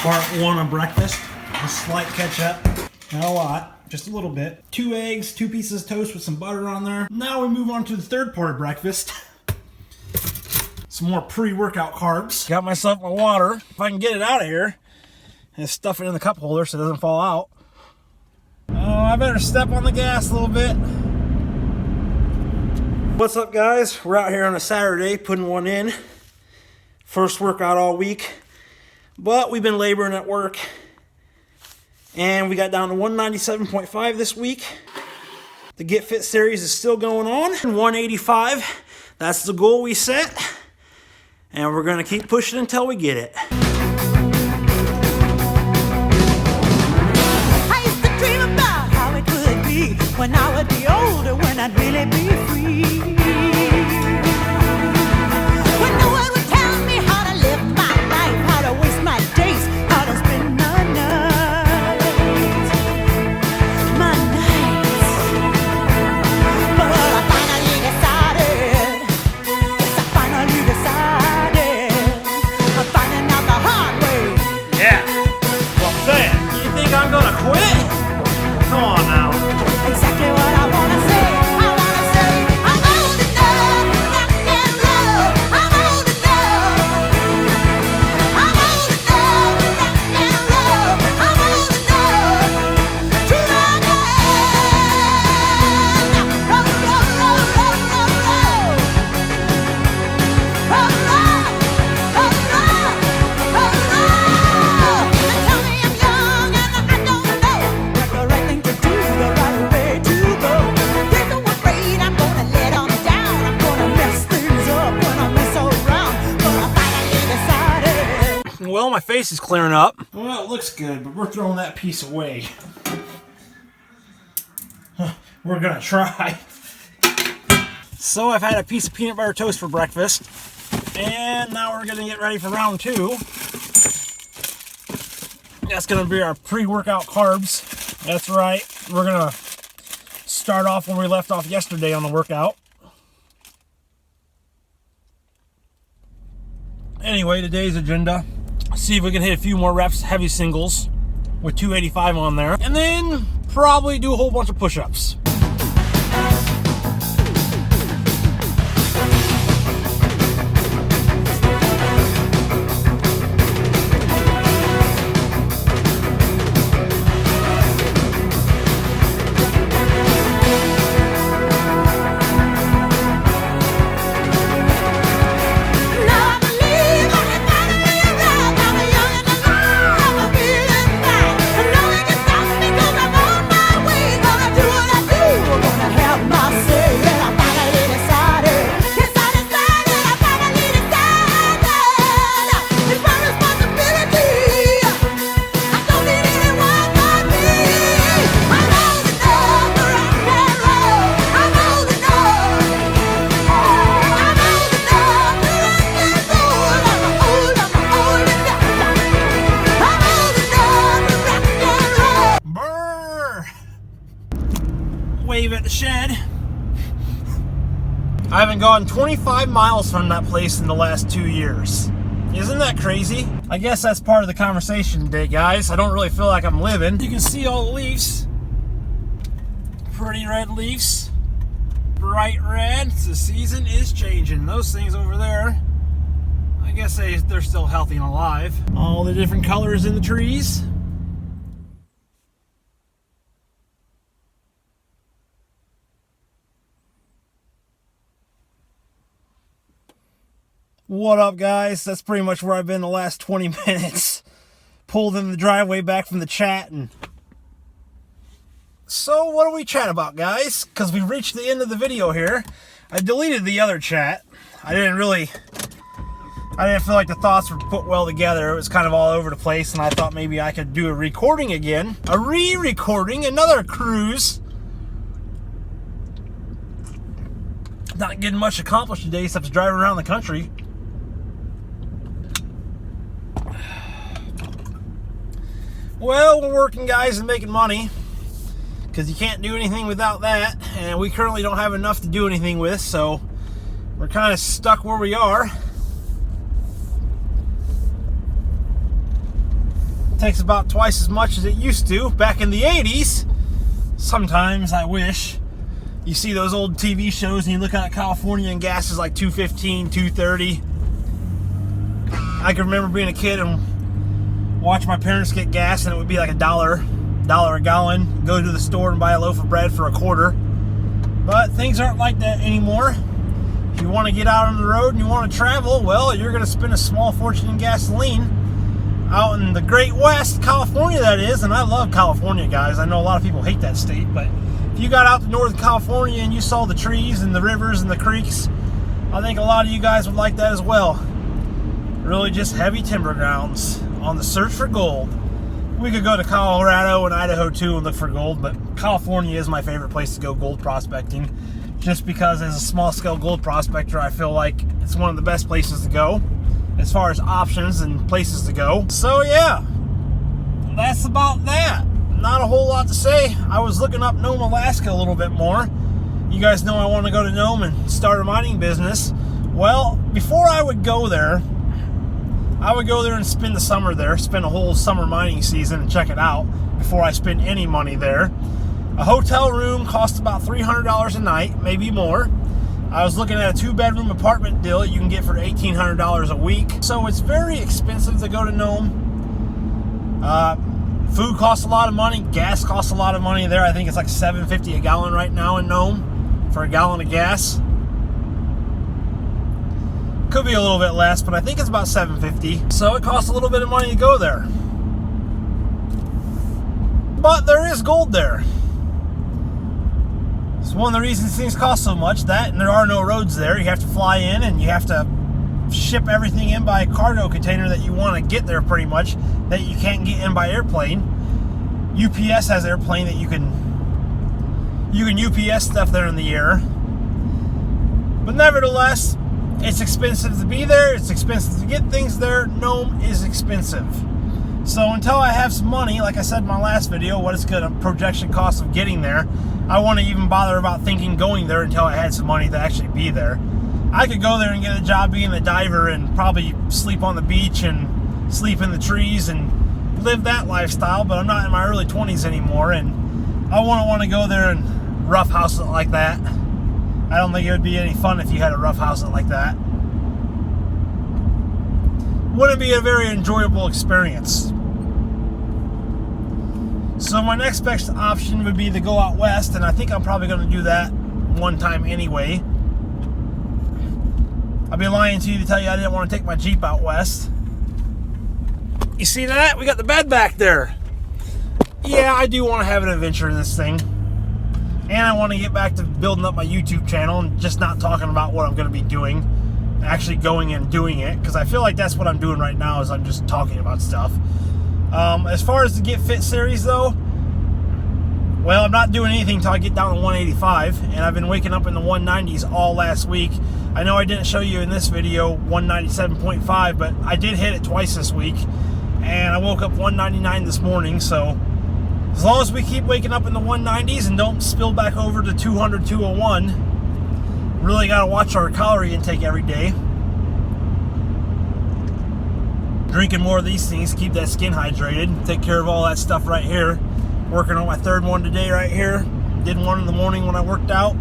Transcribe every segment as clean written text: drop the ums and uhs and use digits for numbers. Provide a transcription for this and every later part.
Part one of breakfast. A slight ketchup. Not a lot, just a little bit. 2 eggs, 2 pieces of toast with some butter on there. Now we move on to the third part of breakfast. Some more pre-workout carbs. Got myself my water. If I can get it out of here and stuff it in the cup holder so it doesn't fall out. Oh, I better step on the gas a little bit. What's up, guys? We're out here on a Saturday putting one in. First workout all week. But we've been laboring at work. And we got down to 197.5 this week. The Get Fit series is still going on. 185, that's the goal we set. And we're gonna keep pushing until we get it. I used to dream about how it could be when I would be older, when I'd really be free. When no one would tell me how to live my life, how to waste my days, how to spend my nights. My nights. But I finally decided. Yes, I finally decided. I'm finding out the hard way. Yeah, well, say it. You think I'm gonna quit? Come on now. Exactly what I wanna say. I wanna say I'm old enough to rock and roll. I'm old enough. I'm old enough to rock and roll. I'm old enough to rock and roll, roll, roll, roll, roll, roll. Roll, roll, roll, roll, roll. They tell me I'm young and I don't know what the right thing to do, the right way to go. They're so afraid I'm gonna let them down. I'm gonna mess things up when I mess around. But I finally decided. Well, my face is clearing up. Well, it looks good, but we're throwing that piece away. We're gonna try. So I've had a piece of peanut butter toast for breakfast. And now we're gonna get ready for round 2. That's gonna be our pre-workout carbs. That's right. We're gonna start off where we left off yesterday on the workout. Anyway, today's agenda. See if we can hit a few more reps, heavy singles with 285 on there. And then probably do a whole bunch of push-ups. Now I believe I can finally arrive. I'm young and alive. I'm feeling fine. And no one can stop me 'cause I'm on my way. Gonna do what I do. Gonna have my say. And I finally decided. Yes, I decided. I finally decided. It's my responsibility. I don't need anyone but me. I'm old enough to rock and roll. I'm old enough. I'm old enough to rock and roll. I'm old enough. I'm old enough to rock and roll. Brrr! Wave at the shed. I haven't gone 25 miles from that place in the last 2 years. Isn't that crazy? I guess that's part of the conversation today, guys. I don't really feel like I'm living. You can see all the leaves. Pretty red leaves. Bright red. The season is changing. Those things over there, I guess they're still healthy and alive. All the different colors in the trees. What up, guys? That's pretty much where I've been the last 20 minutes. Pulled in the driveway back from the chat. And so what do we chat about, guys? Because we've reached the end of the video here. I deleted the other chat. I didn't feel like the thoughts were put well together. It was kind of all over the place, and I thought maybe I could do a recording again. A re-recording, another cruise. Not getting much accomplished today except driving around the country. Well, we're working, guys, and making money, because you can't do anything without that, and we currently don't have enough to do anything with, so we're kind of stuck where we are. takes about twice as much as it used to back in the 80s. Sometimes I wish. You see those old TV shows and you look out at California and gas is like $2.15, $2.30. I can remember being a kid and watch my parents get gas and it would be like $1 a gallon. Go to the store and buy a loaf of bread for $0.25. But things aren't like that anymore. If you want to get out on the road and you want to travel, well, you're going to spend a small fortune in gasoline out in the Great West, California that is. And I love California, guys. I know a lot of people hate that state, but if you got out to Northern California and you saw the trees and the rivers and the creeks, I think a lot of you guys would like that as well. Really just heavy timber grounds on the search for gold. We could go to Colorado and Idaho too and look for gold, but California is my favorite place to go gold prospecting, just because as a small scale gold prospector, I feel like it's one of the best places to go as far as options and places to go. So yeah, that's about that. Not a whole lot to say. I was looking up Nome, Alaska a little bit more. You guys know I want to go to Nome and start a mining business. Well, before I would go there, I would go there and spend the summer there, spend a whole summer mining season and check it out before I spend any money there. A hotel room costs about $300 a night, maybe more. I was looking at a 2-bedroom apartment deal you can get for $1,800 a week. So it's very expensive to go to Nome. Food costs a lot of money. Gas costs a lot of money there. I think it's like $7.50 a gallon right now in Nome for a gallon of gas. Could be a little bit less, but I think it's about $7.50. So it costs a little bit of money to go there. But there is gold there. It's one of the reasons things cost so much. That, and there are no roads there. You have to fly in and you have to ship everything in by a cargo container that you want to get there pretty much, that you can't get in by airplane. UPS has airplane that you can UPS stuff there in the air. But nevertheless, it's expensive to be there. It's expensive to get things there. Nome is expensive. So until I have some money, like I said in my last video, what is the projection cost of getting there, I wouldn't even bother about thinking going there until I had some money to actually be there. I could go there and get a job being a diver and probably sleep on the beach and sleep in the trees and live that lifestyle, but I'm not in my early 20s anymore, and I wouldn't want to go there and roughhouse it like that. I don't think it would be any fun if you had to roughhouse it like that. Wouldn't be a very enjoyable experience. So my next best option would be to go out west, and I think I'm probably going to do that one time anyway. I'd be lying to you to tell you I didn't want to take my Jeep out west. You see that? We got the bed back there. Yeah, I do want to have an adventure in this thing. And I want to get back to building up my YouTube channel and just not talking about what I'm going to be doing. Actually going and doing it. Because I feel like that's what I'm doing right now, is I'm just talking about stuff. As far as the Get Fit series though, well, I'm not doing anything until I get down to 185. And I've been waking up in the 190s all last week. I know I didn't show you in this video 197.5, but I did hit it twice this week. And I woke up 199 this morning, so as long as we keep waking up in the 190s and don't spill back over to 200, 201, really got to watch our calorie intake every day. Drinking more of these things, keep that skin hydrated, take care of all that stuff right here. Working on my third one today right here. Did one in the morning when I worked out,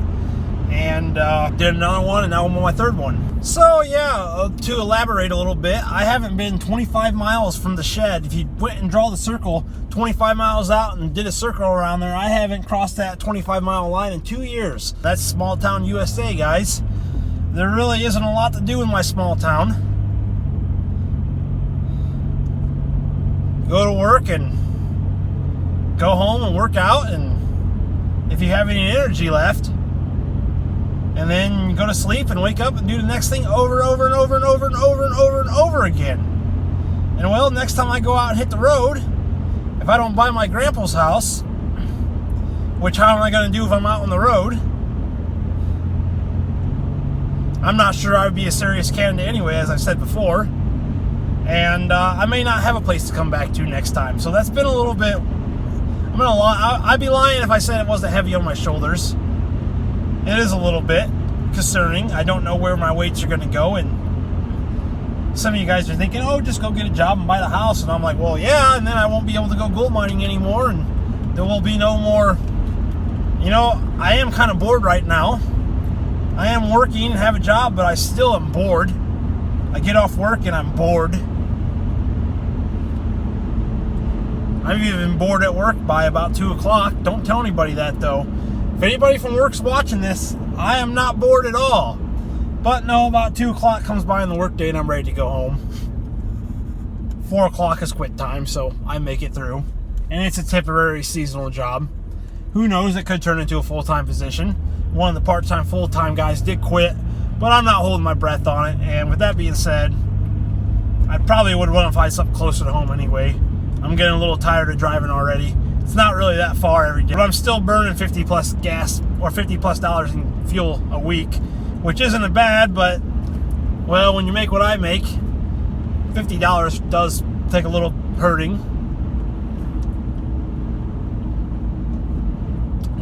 and did another one, and now I'm on my third one. So yeah, to elaborate a little bit, I haven't been 25 miles from the shed. If you went and draw the circle 25 miles out and did a circle around there, I haven't crossed that 25-mile line in 2 years. That's small town USA, guys. There really isn't a lot to do in my small town. Go to work and go home and work out, and if you have any energy left, and then go to sleep and wake up and do the next thing over and over and over and over and over and over and over again. And well, next time I go out and hit the road, if I don't buy my grandpa's house, which how am I going to do if I'm out on the road? I'm not sure I would be a serious candidate anyway, as I've said before. And I may not have a place to come back to next time. So that's been a little bit, I'd be lying if I said it wasn't heavy on my shoulders. It is a little bit concerning. I don't know where my weights are going to go, and Some of you guys are thinking, oh, just go get a job and buy the house. And I'm like, well, yeah, and then I won't be able to go gold mining anymore, and there will be no more. You know, I am kind of bored right now. I am working and have a job, but I still am bored. I get off work and I'm bored. I'm even bored at work by about 2 o'clock. Don't tell anybody that, though. If anybody from work's watching this, I am not bored at all. But no, about 2 o'clock comes by in the workday and I'm ready to go home. 4 o'clock is quit time, so I make it through. And it's a temporary seasonal job. Who knows, it could turn into a full-time position. One of the part-time, full-time guys did quit, but I'm not holding my breath on it. And with that being said, I probably would want to find something closer to home anyway. I'm getting a little tired of driving already. It's not really that far every day, but I'm still burning 50 plus gas or $50 plus in fuel a week, which isn't bad, but well, when you make what I make, $50 does take a little hurting.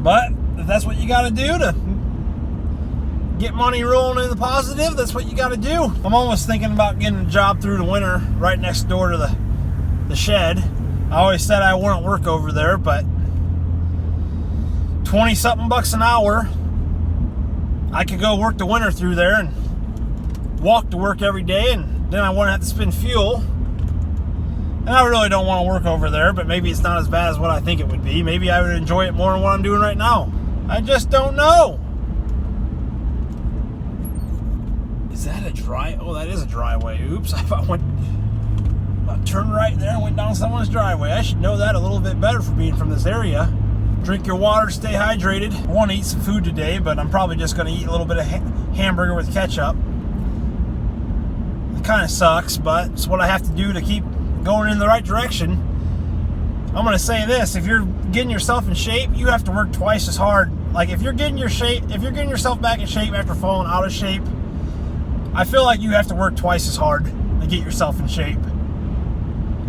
But if that's what you got to do to get money rolling in the positive, that's what you got to do. I'm almost thinking about getting a job through the winter right next door to the shed. I always said I wouldn't work over there, but 20-something bucks an hour, I could go work the winter through there and walk to work every day, and then I wouldn't have to spend fuel. And I really don't want to work over there, but maybe it's not as bad as what I think it would be. Maybe I would enjoy it more than what I'm doing right now. I just don't know. Is that a dry? Oh, that is a driveway. Oops, I turned right there and went down someone's driveway. I should know that a little bit better for being from this area. Drink your water, stay hydrated. I want to eat some food today, but I'm probably just going to eat a little bit of hamburger with ketchup. It kind of sucks, but it's what I have to do to keep going in the right direction. I'm going to say this: if you're getting yourself in shape, you have to work twice as hard. Like if you're getting yourself back in shape after falling out of shape, I feel like you have to work twice as hard to get yourself in shape.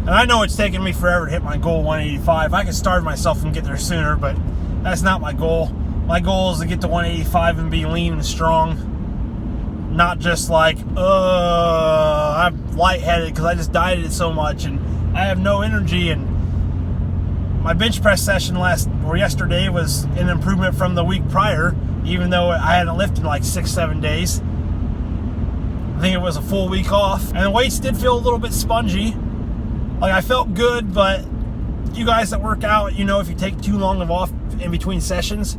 And I know it's taken me forever to hit my goal 185. I could starve myself and get there sooner, but that's not my goal. My goal is to get to 185 and be lean and strong. Not just like, I'm lightheaded because I just dieted so much and I have no energy. And my bench press session yesterday was an improvement from the week prior, even though I hadn't lifted in like 6-7 days. I think it was a full week off. And the weights did feel a little bit spongy. Like I felt good, but you guys that work out, you know, if you take too long of off in between sessions,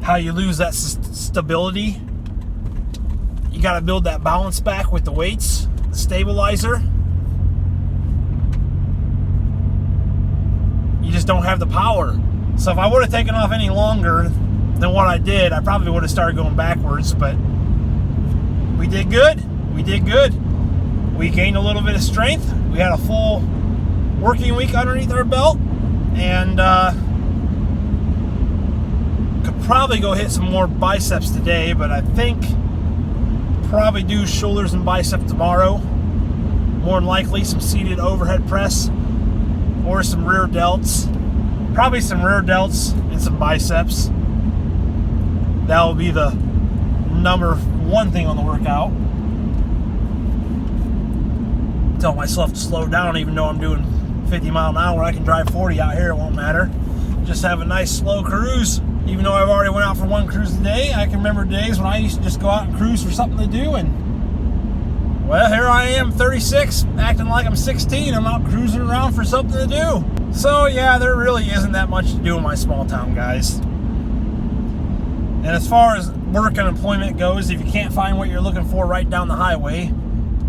how you lose that stability. You got to build that balance back with the weights, the stabilizer. You just don't have the power. So if I would have taken off any longer than what I did, I probably would have started going backwards, but we did good. We did good. We gained a little bit of strength. We had a full working week underneath our belt, and could probably go hit some more biceps today, but I think probably do shoulders and biceps tomorrow. More than likely some seated overhead press or some rear delts. Probably some rear delts and some biceps. That will be the number one thing on the workout. Tell myself to slow down, even though I'm doing 50 mile an hour. I can drive 40 out here, it won't matter. Just have a nice slow cruise. Even though I've already went out for one cruise a day, I can remember days when I used to just go out and cruise for something to do, and well, here I am, 36, acting like I'm 16. I'm out cruising around for something to do. So yeah, there really isn't that much to do in my small town, guys. And as far as work and employment goes, if you can't find what you're looking for right down the highway,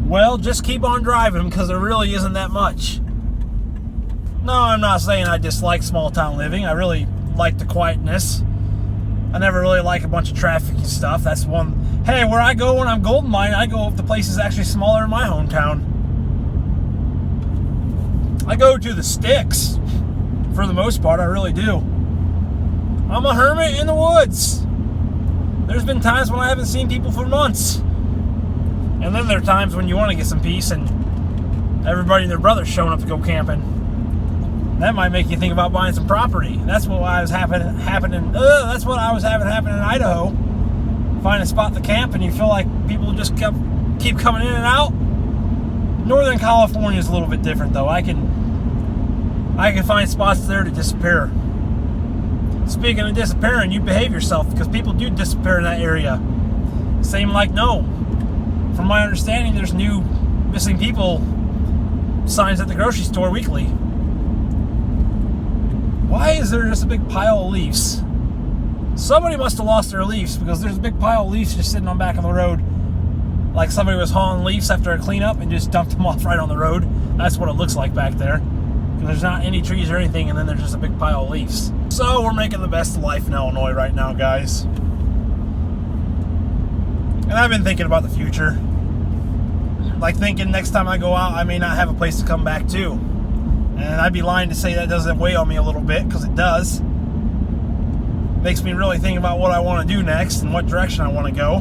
well, just keep on driving, because there really isn't that much. No, I'm not saying I dislike small town living. I really like the quietness. I never really like a bunch of traffic and stuff. That's one. Hey, where I go when I'm gold mining, I go if the place is actually smaller in my hometown. I go to the sticks for the most part. I really do. I'm a hermit in the woods. There's been times when I haven't seen people for months. And then there are times when you want to get some peace and everybody and their brother's showing up to go camping. That might make you think about buying some property. That's what I was having happen in Idaho. Find a spot to camp and you feel like people just keep coming in and out. Northern California is a little bit different, though. I can find spots there to disappear. Speaking of disappearing, you behave yourself, because people do disappear in that area. Same like no. From my understanding, there's new missing people signs at the grocery store weekly. Why is there just a big pile of leaves? Somebody must have lost their leaves, because there's a big pile of leaves just sitting on the back of the road. Like somebody was hauling leaves after a cleanup and just dumped them off right on the road. That's what it looks like back there. There's not any trees or anything, and then there's just a big pile of leaves. So we're making the best of life in Illinois right now, guys. And I've been thinking about the future. Like thinking next time I go out, I may not have a place to come back to. And I'd be lying to say that doesn't weigh on me a little bit, because it does. Makes me really think about what I want to do next and what direction I want to go.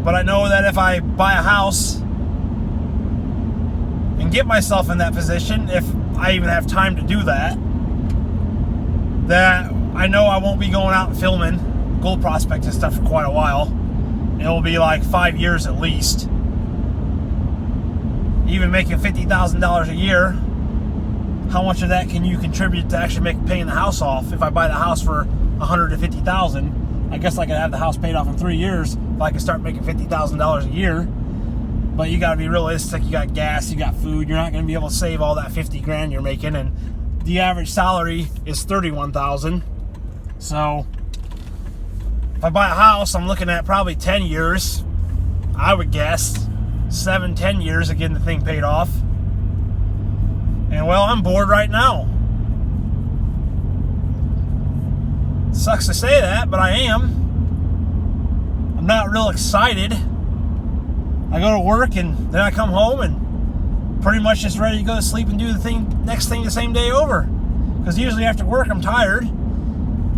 But I know that if I buy a house and get myself in that position, if I even have time to do that, that I know I won't be going out and filming gold prospecting stuff for quite a while. It will be like 5 years at least. Even making $50,000 a year, how much of that can you contribute to actually paying the house off? If I buy the house for $100,000 to $50,000, I guess I could have the house paid off in 3 years if I could start making $50,000 a year. But you got to be realistic. You got gas, you got food. You're not going to be able to save all that 50 grand you're making, and the average salary is $31,000. So if I buy a house, I'm looking at probably 10 years. I would guess 7-10 years of getting the thing paid off. And well, I'm bored right now. Sucks to say that, but I am. I'm not real excited. I go to work and then I come home and pretty much just ready to go to sleep and do the next thing the same day over. Because usually after work I'm tired.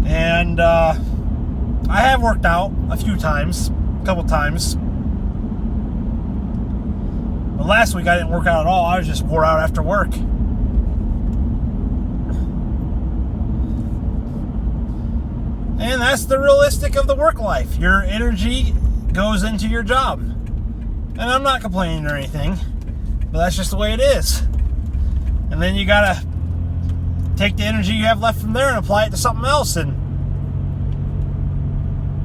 And I have worked out a couple times. But last week I didn't work out at all. I was just wore out after work. And that's the realistic of the work life. Your energy goes into your job. And I'm not complaining or anything, but that's just the way it is. And then you gotta take the energy you have left from there and apply it to something else. And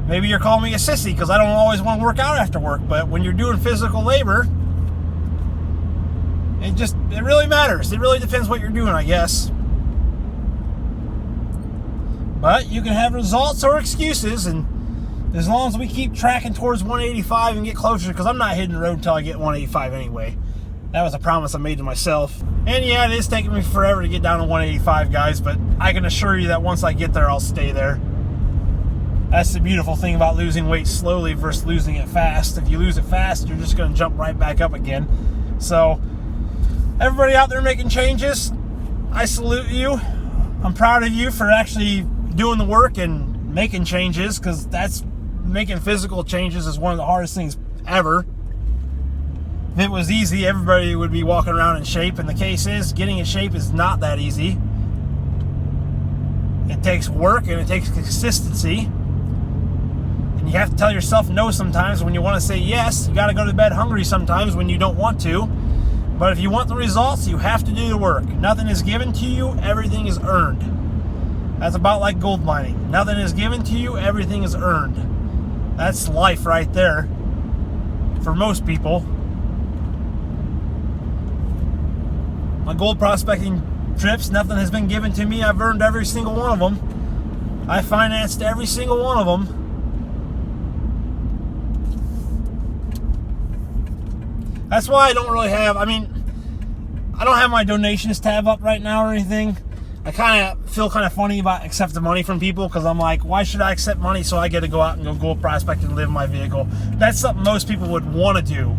maybe you're calling me a sissy because I don't always want to work out after work, but when you're doing physical labor, it really matters. It really depends what you're doing, I guess. But you can have results or excuses, and as long as we keep tracking towards 185 and get closer, because I'm not hitting the road until I get 185 anyway. That was a promise I made to myself. And yeah, it is taking me forever to get down to 185, guys, but I can assure you that once I get there, I'll stay there. That's the beautiful thing about losing weight slowly versus losing it fast. If you lose it fast, you're just going to jump right back up again. So, everybody out there making changes, I salute you. I'm proud of you for actually doing the work and making changes, because making physical changes is one of the hardest things ever. If it was easy, everybody would be walking around in shape, and the case is, getting in shape is not that easy. It takes work and it takes consistency, and you have to tell yourself no sometimes when you want to say yes. You got to go to bed hungry sometimes when you don't want to. But if you want the results, you have to do the work. Nothing is given to you, everything is earned. That's about like gold mining. Nothing is given to you, everything is earned. That's life right there for most people. My gold prospecting trips, nothing has been given to me. I've earned every single one of them. I financed every single one of them. That's why I don't really have, I don't have my donations tab up right now or anything. I kind of feel kind of funny about accepting money from people, because I'm like, why should I accept money so I get to go out and go gold prospect and live in my vehicle? That's something most people would want to do.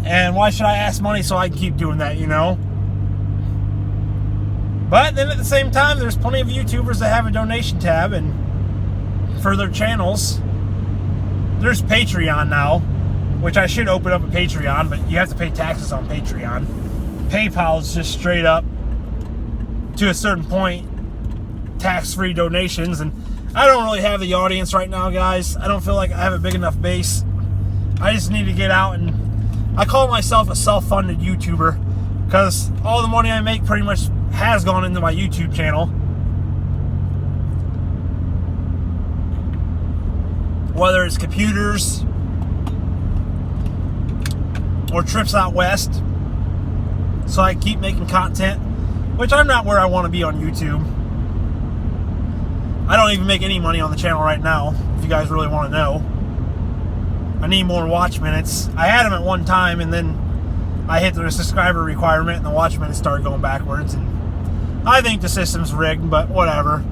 And why should I ask money so I can keep doing that, you know? But then at the same time, there's plenty of YouTubers that have a donation tab, and for their channels. There's Patreon now, which I should open up a Patreon, but you have to pay taxes on Patreon. PayPal is just straight up, to a certain point, tax-free donations, and I don't really have the audience right now, guys. I don't feel like I have a big enough base. I just need to get out and I call myself a self-funded YouTuber because all the money I make pretty much has gone into my YouTube channel. Whether it's computers or trips out west, so I keep making content, which I'm not where I want to be on YouTube. I don't even make any money on the channel right now, if you guys really want to know. I need more watch minutes. I had them at one time, and then I hit the subscriber requirement, and the watch minutes started going backwards. And I think the system's rigged, but whatever.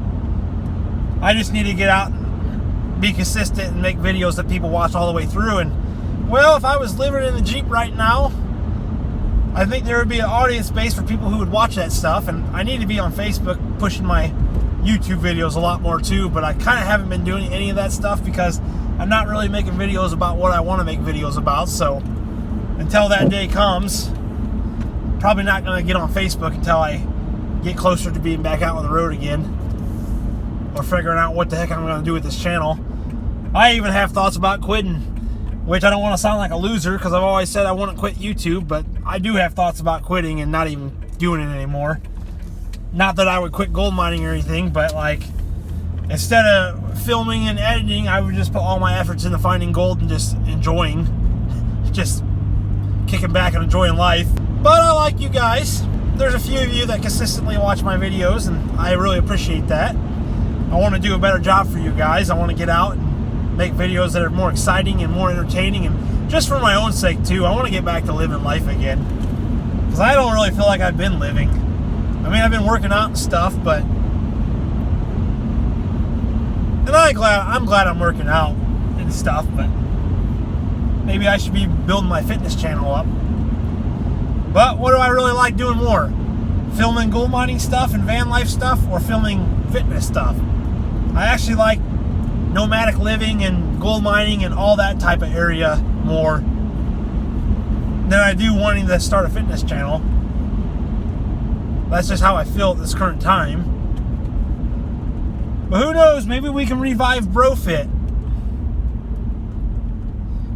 I just need to get out and be consistent and make videos that people watch all the way through. And, well, if I was living in the Jeep right now, I think there would be an audience base for people who would watch that stuff. And I need to be on Facebook pushing my YouTube videos a lot more too, but I kind of haven't been doing any of that stuff because I'm not really making videos about what I want to make videos about. So until that day comes, probably not going to get on Facebook until I get closer to being back out on the road again, or figuring out what the heck I'm going to do with this channel. I even have thoughts about quitting, which I don't want to sound like a loser because I've always said I wouldn't quit YouTube, but I do have thoughts about quitting and not even doing it anymore. Not that I would quit gold mining or anything, but like, instead of filming and editing, I would just put all my efforts into finding gold and just enjoying, just kicking back and enjoying life. But I like you guys. There's a few of you that consistently watch my videos, and I really appreciate that. I want to do a better job for you guys. I want to get out and make videos that are more exciting and more entertaining, and just for my own sake too. I want to get back to living life again, because I don't really feel like I've been living. I mean, I've been working out and stuff, but I'm glad I'm working out and stuff, but maybe I should be building my fitness channel up. But what do I really like doing more? Filming gold mining stuff and van life stuff, or filming fitness stuff? I actually like nomadic living and gold mining and all that type of area more than I do wanting to start a fitness channel. That's just how I feel at this current time. But who knows, maybe we can revive BroFit.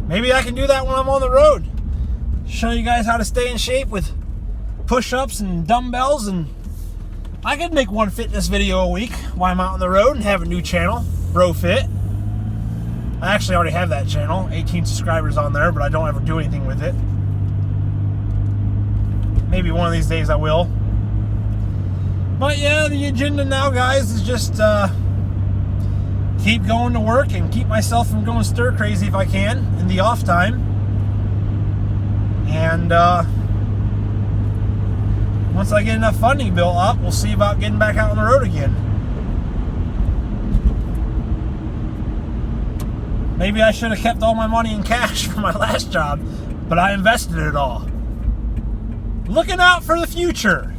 Maybe I can do that when I'm on the road. Show you guys how to stay in shape with push-ups and dumbbells, and I could make one fitness video a week while I'm out on the road and have a new channel, BroFit. I actually already have that channel, 18 subscribers on there, but I don't ever do anything with it. Maybe one of these days I will. But yeah, the agenda now, guys, is just keep going to work and keep myself from going stir crazy if I can in the off time. And once I get enough funding built up, we'll see about getting back out on the road again. Maybe I should have kept all my money in cash for my last job, but I invested it all. Looking out for the future.